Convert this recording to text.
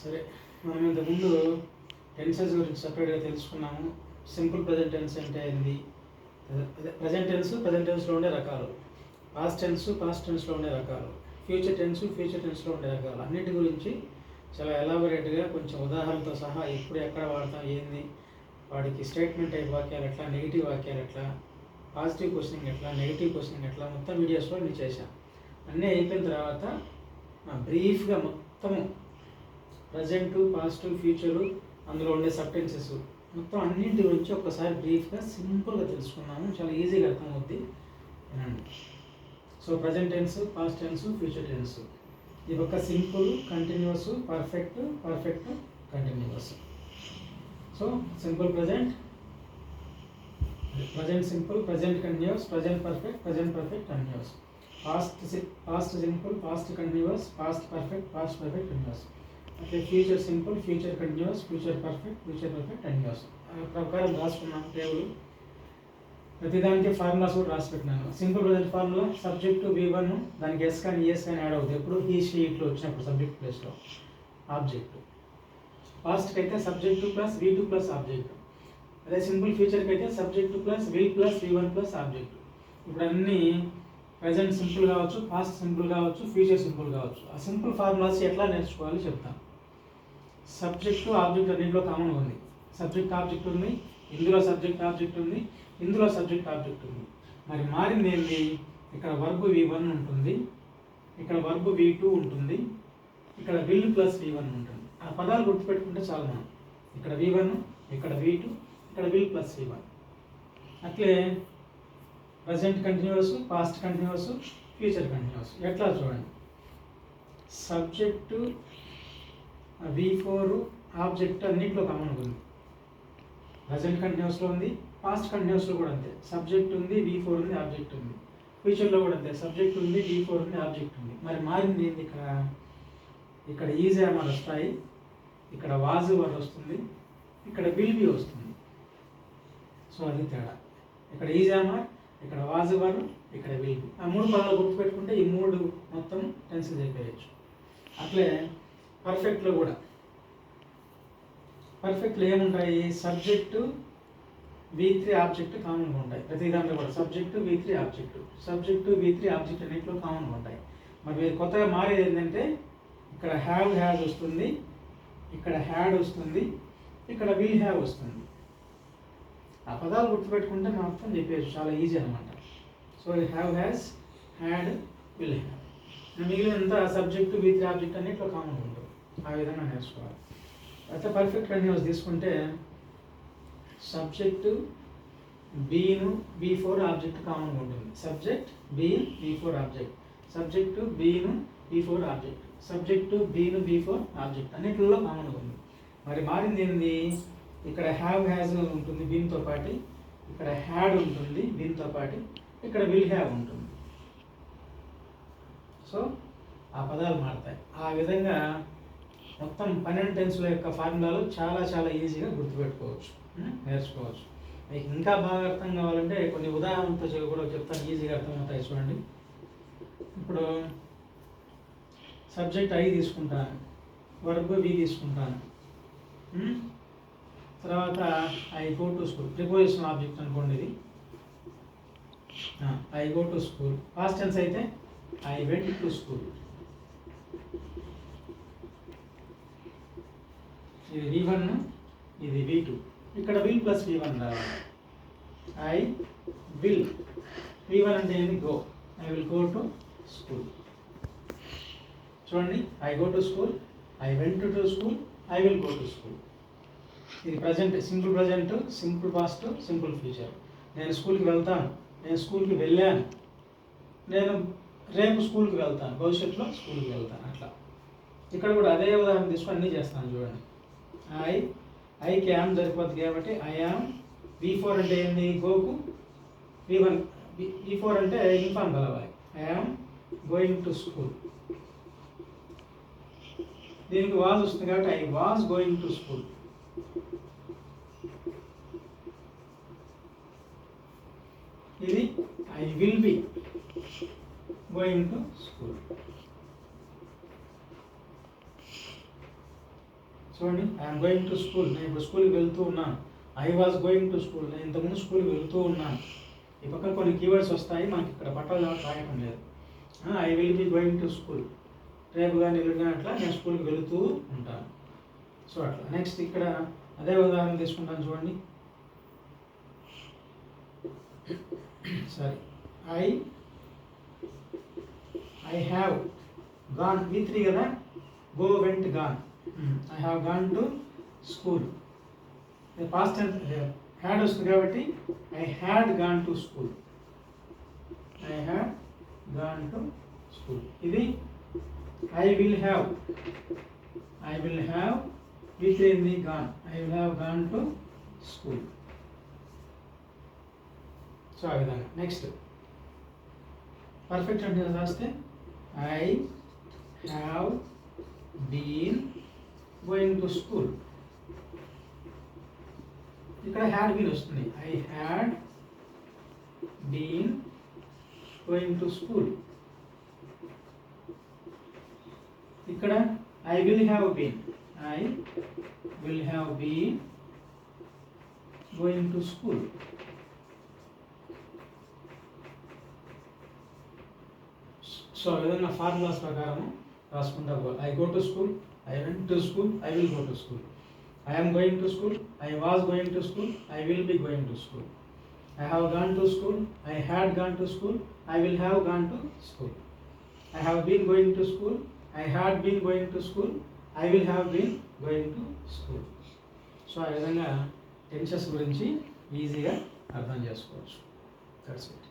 సరే, మనం ఇంతకుముందు టెన్సెస్ గురించి సపరేట్గా తెలుసుకున్నాము. సింపుల్ ప్రజెంట్ టెన్స్ అంటే ఏంది, ప్రజెంట్ టెన్స్లో ఉండే రకాలు, పాస్ట్ టెన్స్లో ఉండే రకాలు, ఫ్యూచర్ టెన్స్లో ఉండే రకాలు, అన్నిటి గురించి చాలా ఎలాబొరేట్గా కొంచెం ఉదాహరణతో సహా ఎప్పుడు ఎక్కడ వాడతాం ఏంది, వాడికి స్టేట్మెంట్ టైప్ వాక్యాలు ఎట్లా, నెగిటివ్ వాక్యాలు ఎట్లా, పాజిటివ్ క్వశ్చనింగ్ ఎట్లా, నెగిటివ్ క్వశ్చనింగ్ ఎట్లా, మొత్తం వీడియోస్లో నేను చేశాను. అన్నీ అయిపోయిన తర్వాత బ్రీఫ్గా మొత్తము ప్రజెంటు, పాస్ట్, ఫ్యూచరు, అందులో ఉండే సబ్టెన్సెస్ మొత్తం అన్నింటి గురించి ఒక్కసారి బ్రీఫ్గా సింపుల్గా తెలుసుకున్నాము. చాలా ఈజీగా అర్థమవుద్ది. So present tense, past tense, future tense, ఈ పక్క simple, continuous, perfect continuous. So simple present simple, present continuous, present perfect continuous, past simple, past continuous, past perfect continuous. అంటే future simple, future continuous, future perfect continuous. ప్రకారం రాసుకున్నాను table. ప్రతిదానికి formulas కూడా రాసి పెట్టినాను. Simple present formula subject V1, దానికి yes కానీ ES కానీ యాడ్ అవుతుంది ఎప్పుడు ఈ షీట్లో వచ్చినప్పుడు సబ్జెక్ట్ ప్లేస్లో ఆబ్జెక్టు. పాస్ట్కి అయితే subject plus V2 plus object. అదే సింపుల్ ఫ్యూచర్కి అయితే subject plus V plus V1 plus object. ఇప్పుడు అన్నీ ప్రజెంట్ సింపుల్ కావచ్చు, పాస్ట్ సింపుల్ కావచ్చు, ఫ్యూచర్ సింపుల్ కావచ్చు. ఆ సింపుల్ ఫార్ములాస్ ఎట్లా నేర్చుకోవాలో చెప్తాను. సబ్జెక్టు ఆబ్జెక్ట్ అన్నింటిలో కామన్గా ఉంది. సబ్జెక్ట్ ఆబ్జెక్ట్ ఉంది, ఇందులో సబ్జెక్ట్ ఆబ్జెక్ట్ ఉంది, ఇందులో సబ్జెక్ట్ ఆబ్జెక్ట్ ఉంది. మరి మారింది ఏంటి, ఇక్కడ వర్బ్ V1 ఉంటుంది, ఇక్కడ వర్బ్ V2 ఉంటుంది, ఇక్కడ విల్ ప్లస్ V1 ఉంటుంది. ఆ పదాలు గుర్తుపెట్టుకుంటే చాలు మనం. ఇక్కడ V1, ఇక్కడ V2, ఇక్కడ విల్ ప్లస్ V1. అట్లే present continuous, past continuous, future continuous. ఎట్లా చూడండి, సబ్జెక్టు V4 ఆబ్జెక్ట్ అన్నింటిలో కామన్గా ఉంది. ప్రజెంట్ కంటిన్యూస్లో ఉంది, పాస్ట్ కంటిన్యూస్లో కూడా అంతే. సబ్జెక్ట్ ఉంది, V4 ఉంది, ఆబ్జెక్ట్ ఉంది. ఫ్యూచర్లో కూడా అంతే, సబ్జెక్ట్ ఉంది, V4 ఉంది, ఆబ్జెక్ట్ ఉంది. మరి మారింది ఏంటి, ఇక్కడ ఈజ్ ఆర్ వస్తాయి, ఇక్కడ వాజ్ వర్ వస్తుంది, ఇక్కడ విల్ బి వస్తుంది. సో అది తేడా. ఇక్కడ ఈజ్ ఆర్, ఇక్కడ వాజ్ వర్, ఇక్కడ విల్ బి. ఆ మూడు పదాలు గుర్తుపెట్టుకుంటే ఈ మూడు మొత్తం టెన్సెస్ అయిపోయచ్చు. అట్లే పర్ఫెక్ట్లో కూడా, పర్ఫెక్ట్లో ఏముంటాయి, సబ్జెక్టు V3 ఆబ్జెక్ట్ కామన్గా ఉంటాయి. ప్రతి దాంట్లో కూడా సబ్జెక్టు V3 ఆబ్జెక్ట్ అన్నింటిలో కామన్గా ఉంటాయి. మరి కొత్తగా మారేది ఏంటంటే ఇక్కడ హ్యావ్ హ్యాజ్ వస్తుంది, ఇక్కడ హ్యాడ్ వస్తుంది, ఇక్కడ విల్ హ్యావ్ వస్తుంది. ఆ పదాలు గుర్తుపెట్టుకుంటే మొత్తం చెప్పేయచ్చు, చాలా ఈజీ అనమాట. So have has, had, will have. మిగిలినంతా సబ్జెక్టు V3 ఆబ్జెక్ట్ అన్నింటిలో కామన్గా ఉంటుంది. ఆ విధంగా నేర్చుకోవాలి. అయితే పర్ఫెక్ట్ కంటిన్యూస్ తీసుకుంటే సబ్జెక్టు బీను V4 ఆబ్జెక్ట్ కామన్గా ఉంటుంది. Subject be V4 object, subject been V4 object, subject been V4 object అన్నింటిలో కామన్గా ఉంది. మరి మారింది ఏంది, ఇక్కడ హ్యావ్ హ్యాజ్ ఉంటుంది దీంతో పాటు, ఇక్కడ హ్యాడ్ ఉంటుంది దీంతో పాటు, ఇక్కడ విల్ హ్యావ్ ఉంటుంది. సో ఆ పదాలు మారుతాయి. ఆ విధంగా మొత్తం 12 టెన్స్ల యొక్క ఫార్ములాలు చాలా చాలా ఈజీగా గుర్తుపెట్టుకోవచ్చు, నేర్చుకోవచ్చు. మీకు ఇంకా బాగా అర్థం కావాలంటే కొన్ని ఉదాహరణతో కూడా చెప్తాను, ఈజీగా అర్థమవుతాయి. చూడండి, ఇప్పుడు సబ్జెక్ట్ I తీసుకుంటాను, వర్బ్ V తీసుకుంటాను, తర్వాత I go to school, preposition object అనుకోండి ఇది. I go to school. Past tense అయితే ఐ వెంట్ టు స్కూల్. ఇది V1, ఇది V2. ఇక్కడ విల్ ప్లస్ V1 రావాలి. ఐ విల్, V1 అంటే ఏంటి, go. I will go to school. చూడండి, I go to school, I went to school, I will go to school. ఇది present, simple present, simple past, simple future. నేను స్కూల్కి వెళ్తాను, నేను స్కూల్కి వెళ్ళాను, నేను రేపు స్కూల్కి వెళ్తాను, భవిష్యత్తులో స్కూల్కి వెళ్తాను. అట్లా ఇక్కడ కూడా అదే ఉదాహరణ తీసుకొని అన్నీ చేస్తాను. చూడండి, ఐకి యామ్ సరిపోతుంది కాబట్టి ఐ యామ్. V4 అంటే ఏంటి, గోకు. V4 అంటే ఇన్ఫార్మ్ కలవాలి. I am going to school. దీనికి వాజ్ వస్తుంది కాబట్టి I was going to school. ఇది I will be going to school. చూడండి, ఐఎమ్ గోయింగ్ టు స్కూల్, నేను ఇప్పుడు స్కూల్కి వెళ్తూ ఉన్నాను. I was going to school, నేను ఇంతకుముందు స్కూల్కి వెళ్తూ ఉన్నాను. ఈ పక్కన కొన్ని కీవర్డ్స్ వస్తాయి, మనకి ఇక్కడ పట్టాలు రాయటం లేదు. I will be going to school, రేపు కానీ ఎల్లుండి కానీ అట్లా నేను స్కూల్కి వెళుతూ ఉంటాను. సో అట్లా. నెక్స్ట్ ఇక్కడ అదే ఉదాహరణ తీసుకుంటాను చూడండి. Sorry, I have gone, V3 కదా, go went gone. I have gone to school, past tense had వస్తుంది కాబట్టి I had gone to school, I had gone to school. ఇది I will have V3 in the gone, I will have gone to school. So ఆ విధంగా. Next perfect అంటే రాస్తే I have been going to school. ఇక్కడ had been వస్తుంది, I had been going to school. ఇక్కడ I will have been, I will have been going to school. So ఆ విధంగా formulas ప్రకారం రాసుకుంటా పోవాలి. I go to school, I went to school, I will go to school. I am going to school, I was going to school, I will be going to school. I have gone to school, I had gone to school, I will have gone to school. I have been going to school, I had been going to school, I will have been going to school. So ఆ విధంగా tenses గురించి ఈజీగా అర్థం చేసుకోవచ్చు. That's it.